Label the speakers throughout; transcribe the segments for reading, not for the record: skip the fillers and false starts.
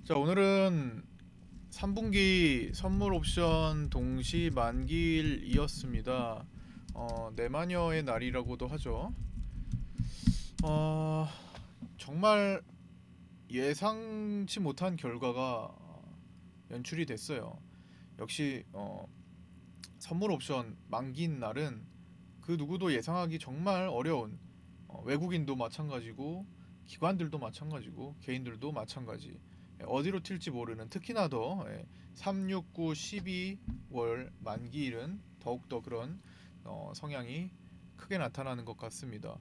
Speaker 1: 자, 오늘은 3분기 선물 옵션 동시 만기일이었습니다. 내마녀의 날이라고도 하죠. 어, 정말 예상치 못한 결과가 연출이 됐어요. 역시 선물 옵션 만기인 날은 그 누구도 예상하기 정말 어려운, 외국인도 마찬가지고 기관들도 마찬가지고 개인들도 마찬가지, 어디로 튈지 모르는, 특히나 더 3, 6, 9, 12월 만기일은 더욱더 그런 성향이 크게 나타나는 것 같습니다.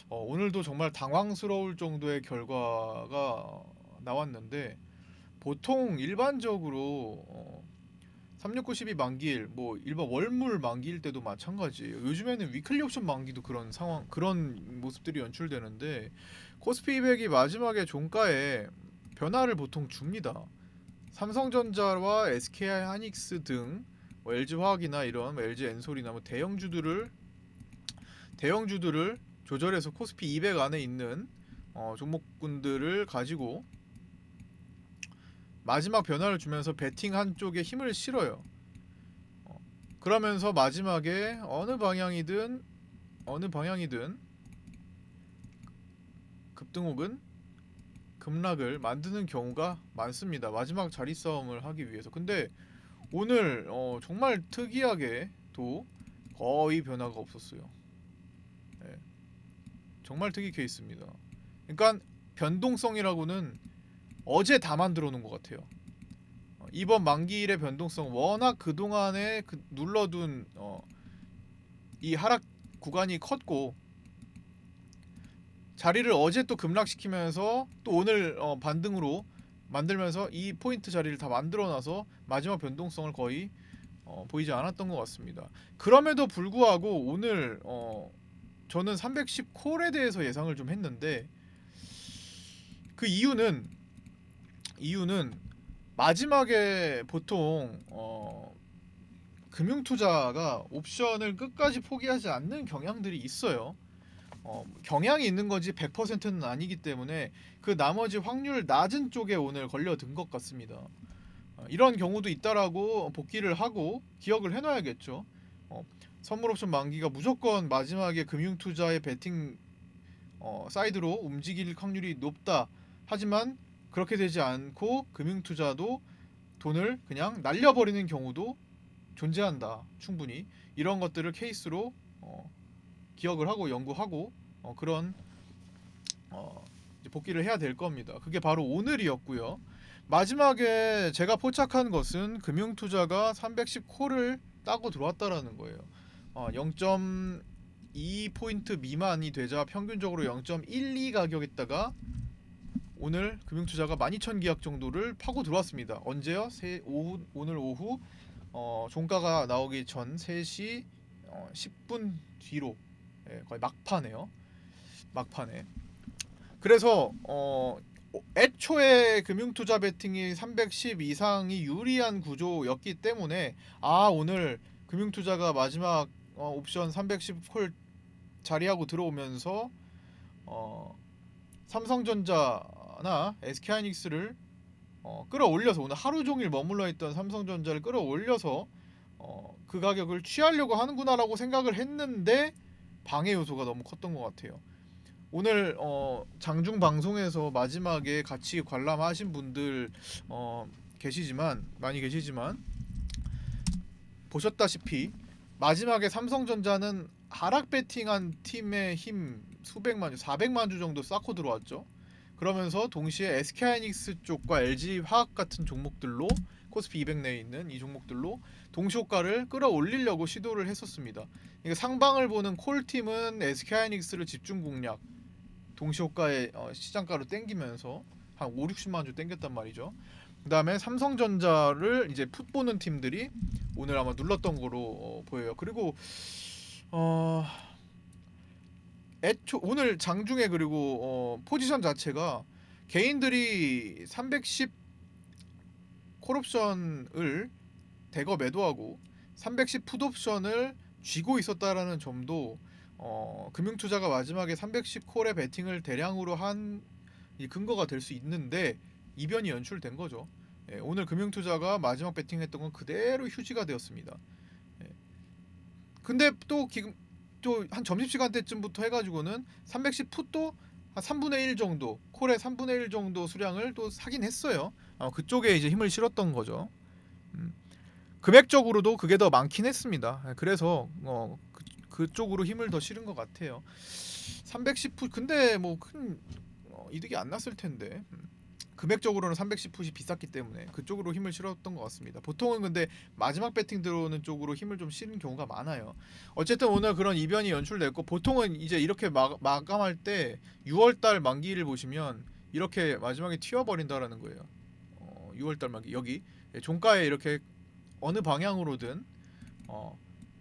Speaker 1: 오늘도 정말 당황스러울 정도의 결과가 나왔는데, 보통 일반적으로 369, 12 만기일, 뭐 일반 월물 만기일 때도 마찬가지예요. 요즘에는 위클리 옵션 만기도 그런 상황, 그런 모습들이 연출되는데, 코스피 200이 마지막에 종가에 변화를 보통 줍니다. 삼성전자와 SKI 하이닉스 등 LG화학이나 이런 LG 엔솔이나 뭐 대형주들을 조절해서 코스피 200 안에 있는 종목군들을 가지고 마지막 변화를 주면서 베팅 한쪽에 힘을 실어요. 그러면서 마지막에 어느 방향이든 급등 혹은 급락을 만드는 경우가 많습니다. 마지막 자리 싸움을 하기 위해서. 근데 오늘 정말 특이하게 도 거의 변화가 없었어요. 예, 정말 특이 케이스입니다. 그러니까 변동성이라고는 어제 다 만들어 놓은 것 같아요. 이번 만기일의 변동성, 워낙 그동안에 눌러둔 이 하락 구간이 컸고, 자리를 어제 또 급락시키면서 또 오늘 반등으로 만들면서 이 포인트 자리를 다 만들어놔서 마지막 변동성을 거의 보이지 않았던 것 같습니다. 그럼에도 불구하고 오늘 저는 310 콜에 대해서 예상을 좀 했는데, 그 이유는 마지막에 보통 금융투자가 옵션을 끝까지 포기하지 않는 경향들이 있어요. 경향이 있는 거지 100%는 아니기 때문에 그 나머지 확률 낮은 쪽에 오늘 걸려든 것 같습니다. 이런 경우도 있다라고 복귀를 하고 기억을 해놔야겠죠. 어, 선물 옵션 만기가 무조건 마지막에 금융투자의 베팅 사이드로 움직일 확률이 높다. 하지만 그렇게 되지 않고 금융투자도 돈을 그냥 날려버리는 경우도 존재한다. 충분히 이런 것들을 케이스로 기억을 하고 연구하고 그런 이제 복귀를 해야 될 겁니다. 그게 바로 오늘이었고요. 마지막에 제가 포착한 것은 금융투자가 310 콜을 따고 들어왔다라는 거예요. 0.2포인트 미만이 되자 평균적으로 0.12 가격에다가 오늘 금융투자가 12,000기약 정도를 파고 들어왔습니다. 언제요? 오늘 오후 종가가 나오기 전 3시 10분 뒤로, 거의 막판에요. 막판에. 그래서 애초에 금융투자 베팅이 310 이상이 유리한 구조였기 때문에, 오늘 금융투자가 마지막 옵션 310콜 자리하고 들어오면서 삼성전자나 SK하이닉스를 끌어올려서, 오늘 하루 종일 머물러 있던 삼성전자를 끌어올려서 그 가격을 취하려고 하는구나라고 생각을 했는데, 방해 요소가 너무 컸던 것 같아요. 오늘 장중 방송에서 마지막에 같이 관람하신 분들 많이 계시지만 보셨다시피 마지막에 삼성전자는 하락 베팅한 팀의 힘 수백만 주, 400만 주 정도 쌓고 들어왔죠. 그러면서 동시에 SK하이닉스 쪽과 LG화학 같은 종목들로, 코스피 200 내에 있는 이 종목들로 동시 효과를 끌어올리려고 시도를 했었습니다. 그러니까 상방을 보는 콜팀은 SK하이닉스를 집중 공략, 동시효과의 시장가로 땡기면서 한 5, 60만 주 땡겼단 말이죠. 그 다음에 삼성전자를 이제 풋 보는 팀들이 오늘 아마 눌렀던 거로 보여요. 그리고 어, 오늘 장중에, 그리고 포지션 자체가 개인들이 310 콜옵션을 대거 매도하고 310 풋옵션을 쥐고 있었다라는 점도 금융투자가 마지막에 310 콜의 베팅을 대량으로 한 이 근거가 될 수 있는데, 이변이 연출된 거죠. 예, 오늘 금융투자가 마지막 배팅했던 건 그대로 휴지가 되었습니다. 예. 근데 또 지금 또 한 점심시간 때쯤부터 해가지고는 310 풋도 한 3분의 1 정도, 콜의 3분의 1 정도 수량을 또 사긴 했어요. 그쪽에 이제 힘을 실었던 거죠. 음. 금액적으로도 그게 더 많긴 했습니다. 예, 그래서 그쪽으로 힘을 더 실은 것 같아요. 310풋 근데 뭐 큰 이득이 안 났을 텐데. 금액적으로는 310풋이 비쌌기 때문에 그쪽으로 힘을 실었던 것 같습니다. 보통은 근데 마지막 배팅 들어오는 쪽으로 힘을 좀 실은 경우가 많아요. 어쨌든 오늘 그런 이변이 연출됐고, 보통은 이제 이렇게 마감할 때 6월달 만기를 보시면 이렇게 마지막에 튀어버린다라는 거예요. 6월달 만기 여기 종가에 이렇게 어느 방향으로든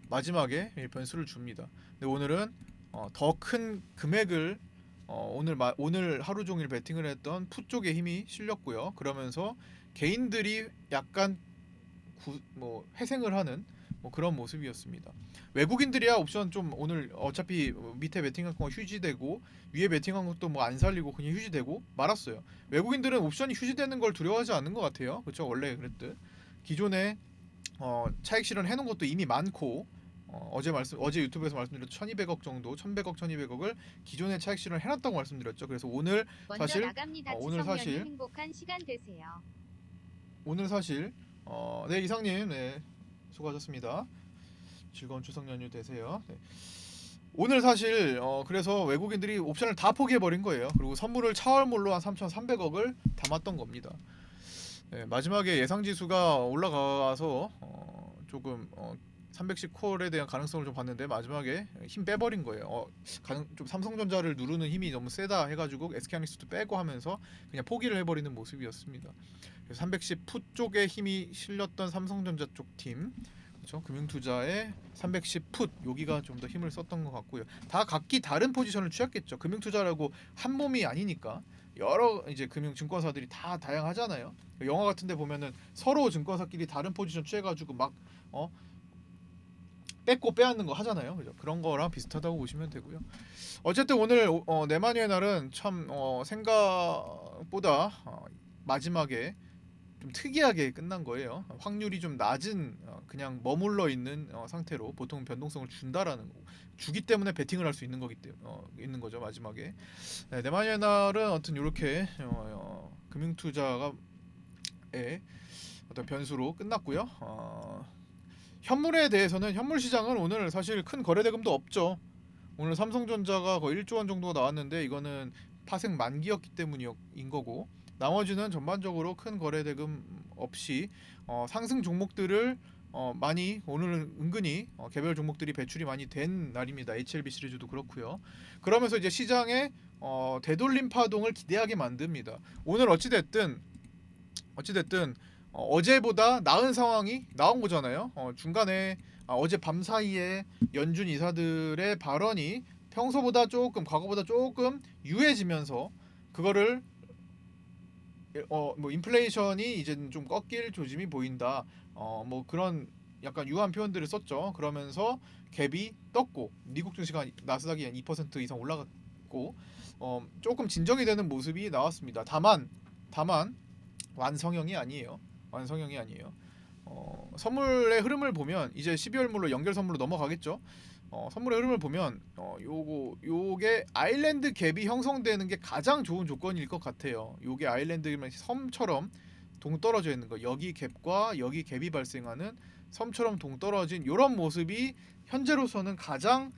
Speaker 1: 마지막에 변수를 줍니다. 근데 오늘은 더 큰 금액을 오늘 하루 종일 배팅을 했던 풋 쪽에 힘이 실렸고요. 그러면서 개인들이 약간 회생을 하는 그런 모습이었습니다. 외국인들이야 옵션 좀 오늘 어차피 밑에 배팅한 거 휴지되고 위에 배팅한 것도 뭐 안 살리고 그냥 휴지되고 말았어요. 외국인들은 옵션이 휴지되는 걸 두려워하지 않는 것 같아요. 그렇죠? 원래 그랬듯 기존에 차익 실현 해놓은 것도 이미 많고, 어제 유튜브에서 말씀드렸죠. 1200억 정도, 1100억, 1200억을 기존에 차익 실현 해놨다고 말씀드렸죠. 그래서 오늘 사실
Speaker 2: 나갑니다.
Speaker 1: 오늘 사실
Speaker 2: 행복한 시간 되세요.
Speaker 1: 오늘 사실 네 이상님 네 수고하셨습니다. 즐거운 추석 연휴 되세요. 네. 오늘 사실 그래서 외국인들이 옵션을 다 포기해 버린 거예요. 그리고 선물을 차월물로 한 3,300억을 담았던 겁니다. 네, 마지막에 예상 지수가 올라가서 조금 310 콜에 대한 가능성을 좀 봤는데 마지막에 힘 빼버린 거예요. 좀 삼성전자를 누르는 힘이 너무 세다 해가지고 SK하이닉스도 빼고 하면서 그냥 포기를 해버리는 모습이었습니다. 그래서 310 풋 쪽에 힘이 실렸던 삼성전자 쪽 팀, 그렇죠? 금융투자의 310 풋 여기가 좀 더 힘을 썼던 것 같고요. 다 각기 다른 포지션을 취했겠죠. 금융투자라고 한 몸이 아니니까 여러 이제 금융 증권사들이 다 다양하잖아요. 영화 같은데 보면은 서로 증권사끼리 다른 포지션 취해가지고 막 뺏고 빼앗는 거 하잖아요. 그죠? 그런 거랑 비슷하다고 보시면 되고요. 어쨌든 오늘 네마니의 날은 참 생각보다 마지막에 좀 특이하게 끝난 거예요. 확률이 좀 낮은 그냥 머물러 있는 상태로 보통 변동성을 준다라는 거. 주기 때문에 배팅을 할 수 있는 거기 때문에 있는 거죠 마지막에. 네, 네마니의 날은 어떤 이렇게 금융투자가 어떤 변수로 끝났고요. 현물에 대해서는 현물 시장은 오늘 사실 큰 거래 대금도 없죠. 오늘 삼성전자가 거의 1조 원 정도가 나왔는데 이거는 파생 만기였기 때문인 거고, 나머지는 전반적으로 큰 거래 대금 없이 상승 종목들을 많이 오늘은 은근히 개별 종목들이 배출이 많이 된 날입니다. HLB 시리즈도 그렇고요. 그러면서 이제 시장의 되돌림 파동을 기대하게 만듭니다. 오늘 어찌됐든 어제보다 나은 상황이 나온 거잖아요. 중간에 어제 밤 사이에 연준 이사들의 발언이 평소보다 조금 과거보다 조금 유해지면서 그거를 뭐 인플레이션이 이제는 좀 꺾일 조짐이 보인다. 뭐 그런 약간 유한 표현들을 썼죠. 그러면서 갭이 떴고 미국 증시가 나스닥이 한 2% 이상 올라갔고 조금 진정이 되는 모습이 나왔습니다. 다만 완성형이 아니에요. 선물의 흐름을 보면 이제 12월물로 연결 선물로 넘어가겠죠. 선물의 흐름을 보면 요게 아일랜드 갭이 형성되는 게 가장 좋은 조건일 것 같아요. 요게 아일랜드면 섬처럼 동떨어져 있는 거, 여기 갭과 여기 갭이 발생하는 섬처럼 동떨어진 요런 모습이 현재로서는 가장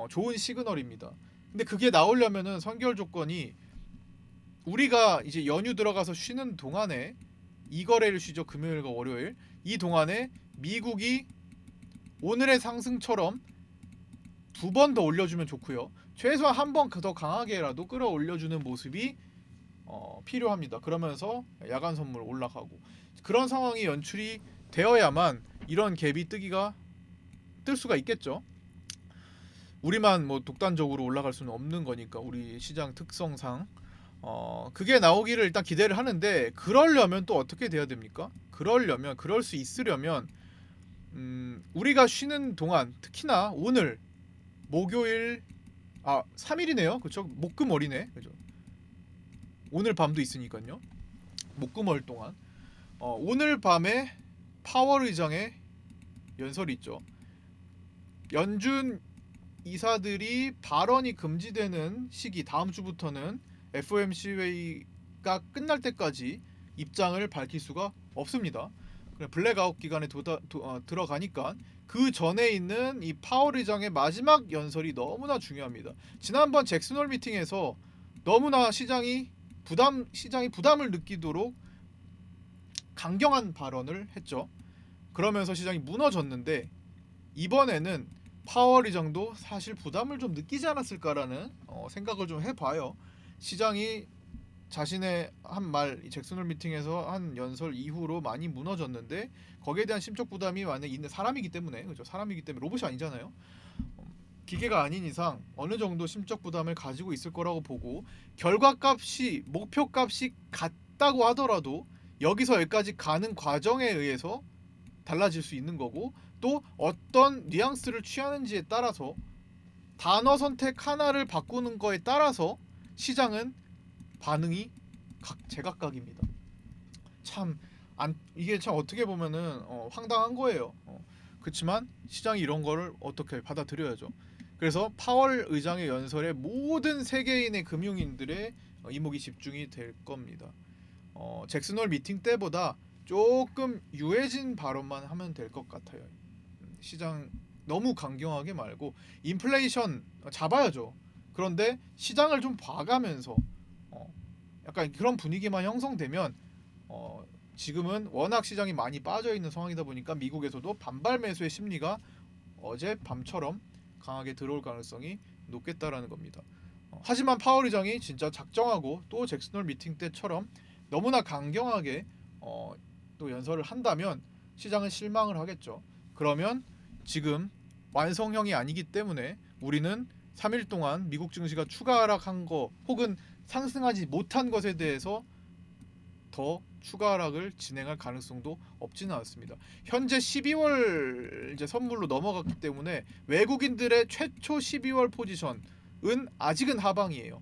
Speaker 1: 좋은 시그널입니다. 근데 그게 나오려면은 선결 조건이 우리가 이제 연휴 들어가서 쉬는 동안에 이 거래를 쉬죠. 금요일과 월요일. 이 동안에 미국이 오늘의 상승처럼 두 번 더 올려주면 좋고요. 최소한 한 번 더 강하게라도 끌어올려주는 모습이 필요합니다. 그러면서 야간 선물 올라가고 그런 상황이 연출이 되어야만 이런 갭이 뜰 수가 있겠죠. 우리만 뭐 독단적으로 올라갈 수는 없는 거니까 우리 시장 특성상 그게 나오기를 일단 기대를 하는데, 그러려면 또 어떻게 돼야 됩니까? 그럴 수 있으려면 우리가 쉬는 동안, 특히나 오늘 목요일 3일이네요. 그렇죠? 목금월이네. 그죠? 오늘 밤도 있으니까요. 목금월 동안 오늘 밤에 파월 의장의 연설이 있죠. 연준 이사들이 발언이 금지되는 시기 다음 주부터는 FOMC 회의가 끝날 때까지 입장을 밝힐 수가 없습니다. 블랙아웃 기간에 들어가니까 그 전에 있는 이 파월 의장의 마지막 연설이 너무나 중요합니다. 지난번 잭슨홀 미팅에서 너무나 시장이 부담을 느끼도록 강경한 발언을 했죠. 그러면서 시장이 무너졌는데 이번에는 파월 의장도 사실 부담을 좀 느끼지 않았을까라는 생각을 좀 해봐요. 시장이 자신의 한 말, 잭슨홀 미팅에서 한 연설 이후로 많이 무너졌는데 거기에 대한 심적 부담이 많이 있는 사람이기 때문에, 그죠? 사람이기 때문에 로봇이 아니잖아요. 기계가 아닌 이상 어느 정도 심적 부담을 가지고 있을 거라고 보고 결과값이 목표값이 같다고 하더라도 여기서 여기까지 가는 과정에 의해서 달라질 수 있는 거고 또 어떤 뉘앙스를 취하는지에 따라서 단어 선택 하나를 바꾸는 거에 따라서 시장은 반응이 제각각입니다. 이게 참 어떻게 보면은 황당한 거예요. 그렇지만 시장이 이런 거를 어떻게 받아들여야죠. 그래서 파월 의장의 연설에 모든 세계인의 금융인들의 이목이 집중이 될 겁니다. 잭슨홀 미팅 때보다 조금 유해진 발언만 하면 될 것 같아요. 시장 너무 강경하게 말고 인플레이션 잡아야죠. 그런데 시장을 좀 봐가면서 약간 그런 분위기만 형성되면 지금은 워낙 시장이 많이 빠져 있는 상황이다 보니까 미국에서도 반발 매수의 심리가 어제 밤처럼 강하게 들어올 가능성이 높겠다라는 겁니다. 하지만 파월 의장이 진짜 작정하고 또 잭슨홀 미팅 때처럼 너무나 강경하게 또 연설을 한다면 시장은 실망을 하겠죠. 그러면 지금 완성형이 아니기 때문에 우리는 3일 동안 미국 증시가 추가 하락한 거 혹은 상승하지 못한 것에 대해서 더 추가 하락을 진행할 가능성도 없지는 않습니다. 현재 12월 이제 선물로 넘어갔기 때문에 외국인들의 최초 12월 포지션은 아직은 하방이에요.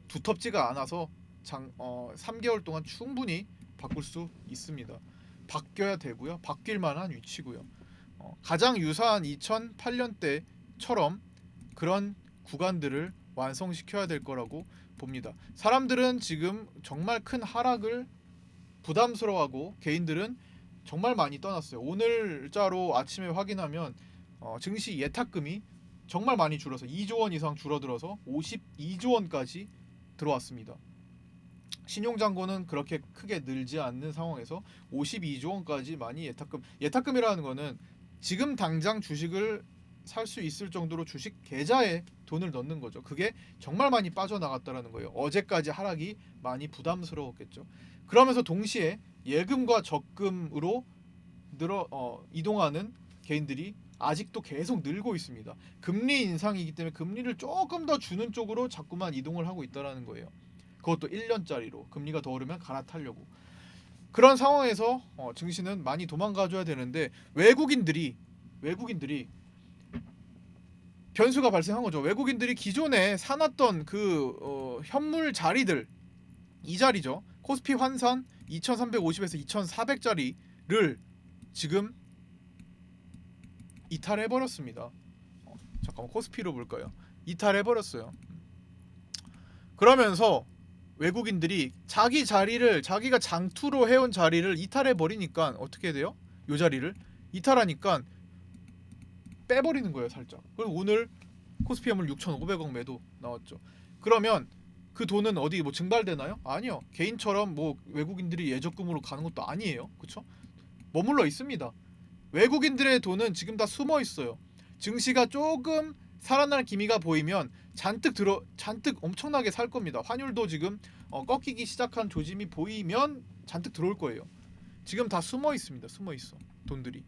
Speaker 1: 두텁지가 않아서 3개월 동안 충분히 바꿀 수 있습니다. 바뀌어야 되고요. 바뀔 만한 위치고요. 가장 유사한 2008년 때처럼 그런 구간들을 완성시켜야 될 거라고 봅니다. 사람들은 지금 정말 큰 하락을 부담스러워하고 개인들은 정말 많이 떠났어요. 오늘자로 아침에 확인하면 증시 예탁금이 정말 많이 줄어서 2조 원 이상 줄어들어서 52조 원까지 들어왔습니다. 신용잔고는 그렇게 크게 늘지 않는 상황에서 52조 원까지 많이 예탁금이라는 거는 지금 당장 주식을 살 수 있을 정도로 주식 계좌에 돈을 넣는 거죠. 그게 정말 많이 빠져나갔다라는 거예요. 어제까지 하락이 많이 부담스러웠겠죠. 그러면서 동시에 예금과 적금으로 이동하는 개인들이 아직도 계속 늘고 있습니다. 금리 인상이기 때문에 금리를 조금 더 주는 쪽으로 자꾸만 이동을 하고 있다라는 거예요. 그것도 1년짜리로 금리가 더 오르면 갈아타려고. 그런 상황에서 증시는 많이 도망가줘야 되는데 외국인들이 변수가 발생한 거죠. 외국인들이 기존에 사놨던 그 현물 자리들 이 자리죠. 코스피 환산 2350에서 2400짜리를 지금 이탈해 버렸습니다. 잠깐만 코스피로 볼까요? 이탈해 버렸어요. 그러면서 외국인들이 자기 자리를 자기가 장투로 해온 자리를 이탈해 버리니까 어떻게 돼요? 이 자리를 이탈하니까 빼버리는 거예요, 살짝. 그리고 오늘 코스피 현물 6,500억 매도 나왔죠. 그러면 그 돈은 어디 뭐 증발되나요? 아니요. 개인처럼 뭐 외국인들이 예적금으로 가는 것도 아니에요. 그렇죠? 머물러 있습니다. 외국인들의 돈은 지금 다 숨어 있어요. 증시가 조금 살아날 기미가 보이면 잔뜩 엄청나게 살 겁니다. 환율도 지금 꺾이기 시작한 조짐이 보이면 잔뜩 들어올 거예요. 지금 다 숨어 있습니다. 숨어 있어. 돈들이.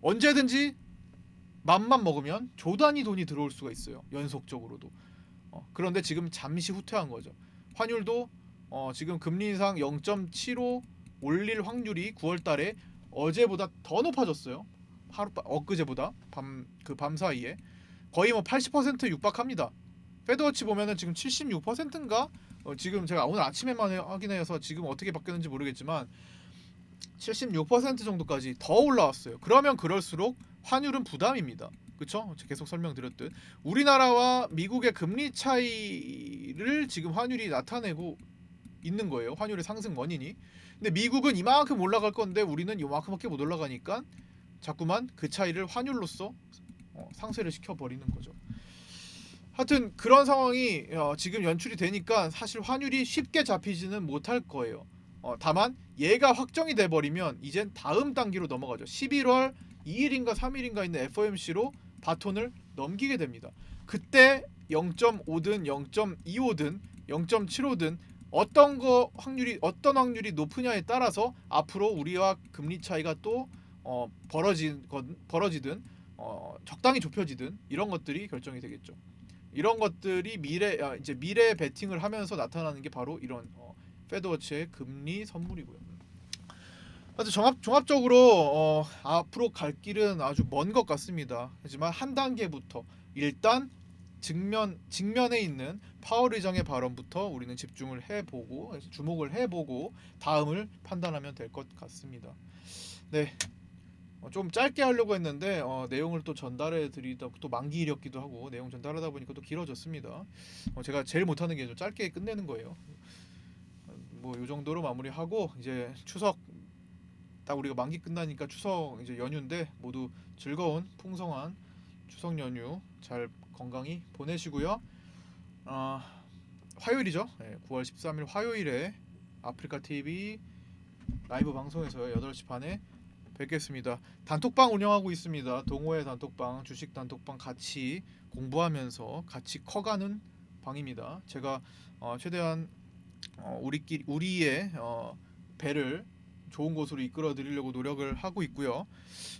Speaker 1: 언제든지 맘만 먹으면 조 단위 돈이 들어올 수가 있어요. 연속적으로도. 그런데 지금 잠시 후퇴한 거죠. 환율도 지금 금리 인상 0.75 올릴 확률이 9월 달에 어제보다 더 높아졌어요. 엊그제보다 밤 사이에 거의 뭐 80% 육박합니다. 페드워치 보면은 지금 76%인가 지금 제가 오늘 아침에만 확인해서 지금 어떻게 바뀌었는지 모르겠지만 76% 정도까지 더 올라왔어요. 그러면 그럴수록 환율은 부담입니다. 그렇죠? 계속 설명드렸듯 우리나라와 미국의 금리 차이를 지금 환율이 나타내고 있는 거예요. 환율의 상승 원인이. 근데 미국은 이만큼 올라갈 건데 우리는 이만큼밖에 못 올라가니까 자꾸만 그 차이를 환율로서 상쇄를 시켜버리는 거죠. 하여튼 그런 상황이 지금 연출이 되니까 사실 환율이 쉽게 잡히지는 못할 거예요. 다만 얘가 확정이 돼버리면 이젠 다음 단계로 넘어가죠. 11월 2일인가 3일인가 있는 FOMC로 바톤을 넘기게 됩니다. 그때 0.5든 0.25든 0.75든 어떤 확률이 높으냐에 따라서 앞으로 우리와 금리 차이가 또 벌어지든 적당히 좁혀지든 이런 것들이 결정이 되겠죠. 이런 것들이 미래 베팅을 하면서 나타나는 게 바로 이런 페드워치의 금리 선물이고요. 종합적으로 앞으로 갈 길은 아주 먼 것 같습니다. 하지만 한 단계부터 일단 직면에 있는 파월 의장의 발언부터 우리는 집중을 해보고 주목을 해보고 다음을 판단하면 될 것 같습니다. 네, 좀 짧게 하려고 했는데 내용을 또 전달해 드리다 또 만기 이력기도 하고 내용 전달하다 보니까 또 길어졌습니다. 제가 제일 못하는 게 좀 짧게 끝내는 거예요. 뭐 이 정도로 마무리하고 이제 추석 딱 우리가 만기 끝나니까 추석 이제 연휴인데 모두 즐거운 풍성한 추석 연휴 잘 건강히 보내시고요. 화요일이죠. 9월 13일 화요일에 아프리카 TV 라이브 방송에서 8시 반에 뵙겠습니다. 단톡방 운영하고 있습니다. 동호회 단톡방, 주식 단톡방 같이 공부하면서 같이 커가는 방입니다. 제가 최대한 우리의 배를 좋은 곳으로 이끌어 드리려고 노력을 하고 있고요.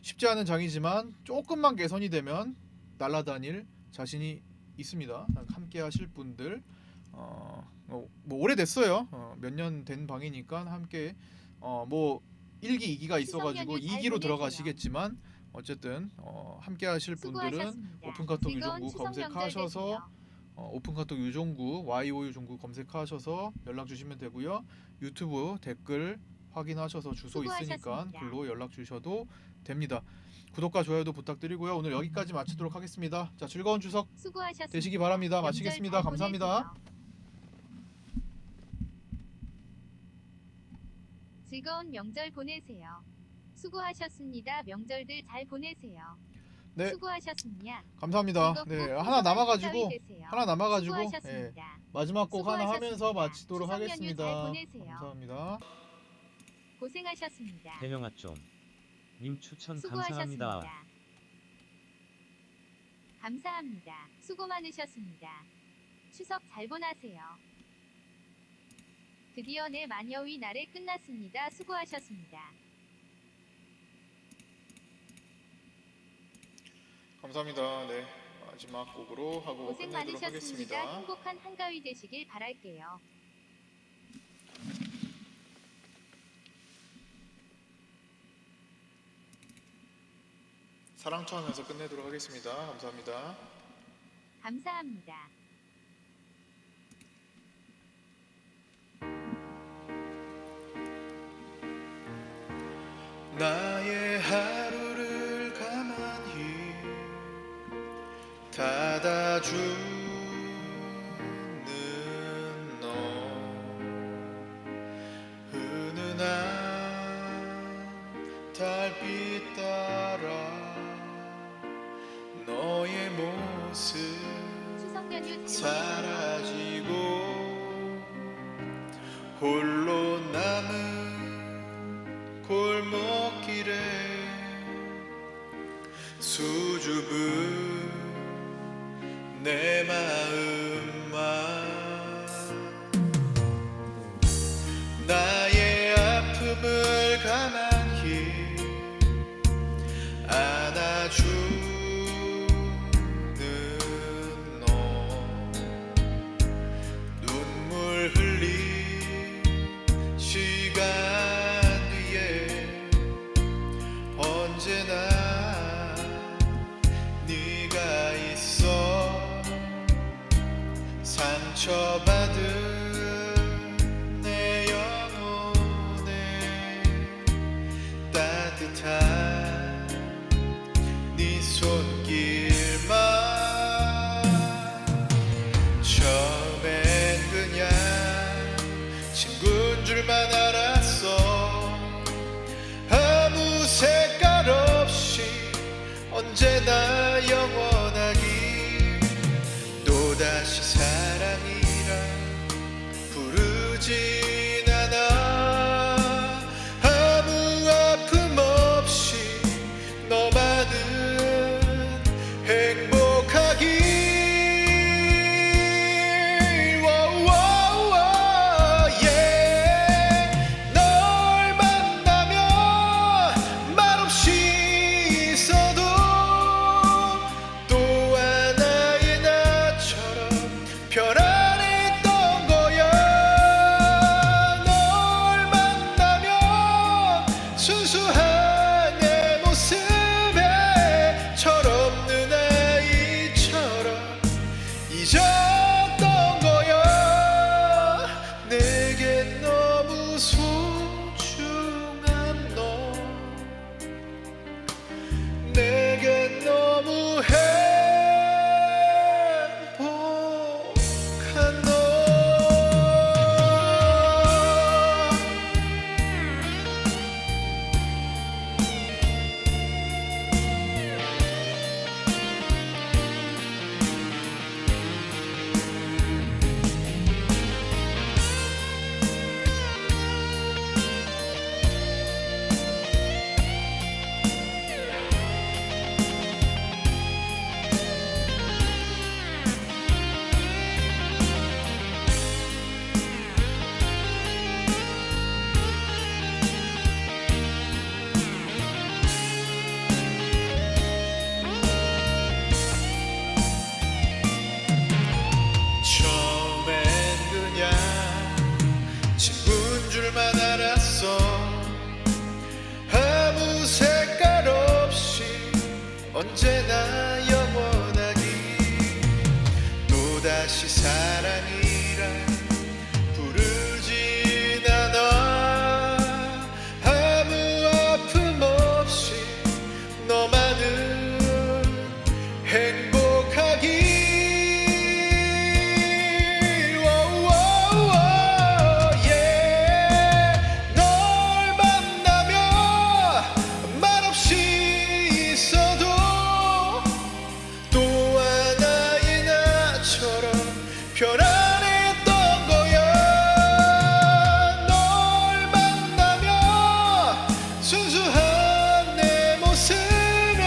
Speaker 1: 쉽지 않은 장이지만 조금만 개선이 되면 날아다닐 자신이 있습니다. 함께 하실 분들 뭐 오래됐어요. 몇 년 된 방이니까 함께 뭐 1기, 2기가 있어가지고 2기로 들어가시겠지만 어쨌든 함께 하실 분들은 오픈카톡 유종구 검색하셔서 오픈카톡 유종구 YO 유종구 검색하셔서 연락 주시면 되고요. 유튜브 댓글 확인하셔서 주소 있으니까 글로 연락 주셔도 됩니다. 구독과 좋아요도 부탁드리고요. 오늘 여기까지 마치도록 하겠습니다. 자, 즐거운 추석 되시기 바랍니다. 마치겠습니다. 감사합니다.
Speaker 2: 즐거운 명절 보내세요. 수고하셨습니다. 명절들 잘 보내세요.
Speaker 1: 네,
Speaker 2: 수고하셨습니다.
Speaker 1: 감사합니다. 네, 하나 남아가지고
Speaker 2: 수고하셨습니다.
Speaker 1: 마지막 곡 하나 하면서 마치도록
Speaker 2: 추석 연휴 잘
Speaker 1: 하겠습니다.
Speaker 2: 보내세요.
Speaker 1: 감사합니다.
Speaker 2: 고생하셨습니다.
Speaker 3: 대명아 좀 님 추천
Speaker 2: 수고하셨습니다.
Speaker 3: 감사합니다.
Speaker 2: 감사합니다. 수고 많으셨습니다. 추석 잘 보내세요. 드디어 내 마녀의 날에 끝났습니다. 수고하셨습니다.
Speaker 1: 감사합니다. 네, 마지막 곡으로 하고
Speaker 2: 고생
Speaker 1: 끝내도록
Speaker 2: 많으셨습니다.
Speaker 1: 하겠습니다.
Speaker 2: 행복한 한가위 되시길 바랄게요.
Speaker 1: 사랑쳐 하면서 끝내도록 하겠습니다. 감사합니다.
Speaker 2: 감사합니다.
Speaker 1: 나의 하루를 가만히 닫아주는 너 은은한 달빛 따라 너의 모습
Speaker 2: 추석 연휴 잘
Speaker 1: 사라지고 홀로 남은 골목길에 수줍은 내 마음만 나의 아픔을 가만히 안아주는 너 눈물 흘린 시간 언제나 네가 있어 상처받은 친구인 줄만 알았어. 아무 색깔 없이 언제나 영원하기. 또다시 사랑이라 부르진 않아. 아무 아픔 없이 너만은 행복하기. 널 만나면 말없이 있어도 또 하나의 나처럼 편안했던 거야. 널 만나면 순수한 내 모습에 철없는 아이처럼 잊었던 거야. 내겐 너무 소중한 너, 내겐 너무 행복한 너. 처음엔 그냥 친구인 줄만 알았어. 아무 색깔 없이 언제나 영원하기. 또다시 사랑이라 부르진 않아. 아무 아픔 없이 너만은 행복하기. 편안했던 거야. 널 만나면 순수한 내 모습에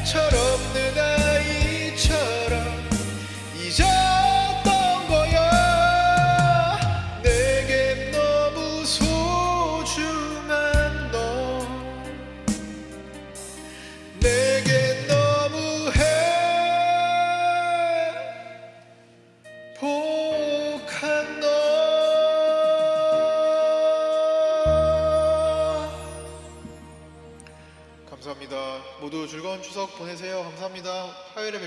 Speaker 1: 철없는 아이처럼 잊었던 거야. 내겐 너무 소중한 너, 내겐 너무 행복한 너. 감사합니다. 모두 즐거운 추석 보내세요. 감사합니다. 화요일에 뵙